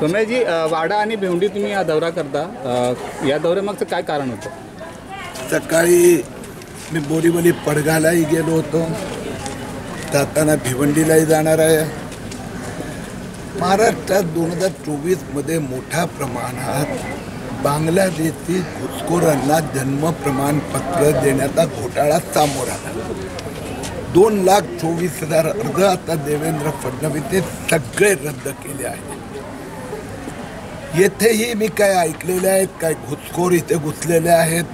सोमयाजी, वाडा आणि भिवंडी तुम्ही हा दौरा करता, या दौऱ्यामागचं काय कारण होतं? सकाळी मी बोरीवली पडगालाही गेलो होतो, जाताना भिवंडीलाही जाणार आहे. महाराष्ट्रात 2024मध्ये मोठ्या प्रमाणात बांगलादेशी घुसखोरांना जन्म प्रमाणपत्र देण्याचा घोटाळा समोर आला. 2,24,000 अर्ज आता देवेंद्र फडणवीस सगळे रद्द केले आहेत. येथेही मी काय ऐकलेले आहेत, काय घुसखोर इथे घुसलेले आहेत,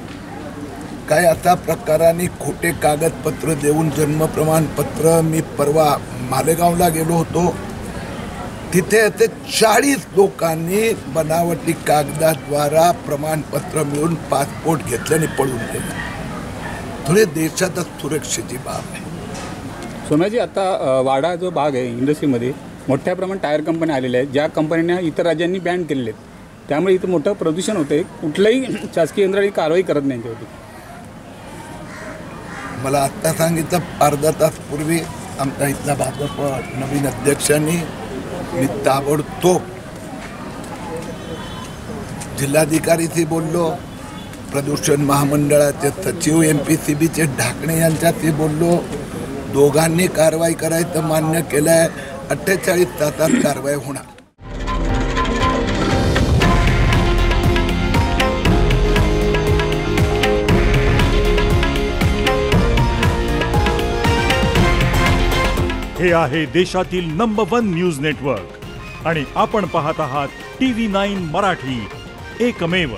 काय असा प्रकाराने खोटे कागदपत्र देऊन जन्म प्रमाणपत्र. मी परवा मालेगावला गेलो होतो, तिथे असे 40 लोकांनी बनावटी कागदाद्वारा प्रमाणपत्र मिळून पासपोर्ट घेतले आणि पळून गेले. थोडे देशातच सुरक्षेची बाब आहे. सोमयाजी, आता वाडा जो भाग आहे इंडस्ट्रीमध्ये मोठ्या प्रमाणात टायर कंपन्या आलेल्या आहेत, ज्या कंपन्यांना इतर राज्यांनी बॅन केलेले आहेत. त्यामुळे इथं मोठं प्रदूषण होते. कुठल्याही शासकीय यंत्रणा कारवाई करत नाही त्यावरती. मला आत्ता सांगितलं, अर्धा तास पूर्वी आमच्या इथला भाजप नवीन अध्यक्षांनी मी ताबडतोब जिल्हाधिकारीशी बोललो, प्रदूषण महामंडळाचे सचिव MPCBचे ढाकणे यांच्याशी बोललो. दोघांनी कारवाई करायचं मान्य केलं आहे. 48 तासात कारवाई होणार. हे आहे देशातील नंबर 1 न्यूज नेटवर्क आणि आपण पाहत आहात TV9 मराठी, एकमेव.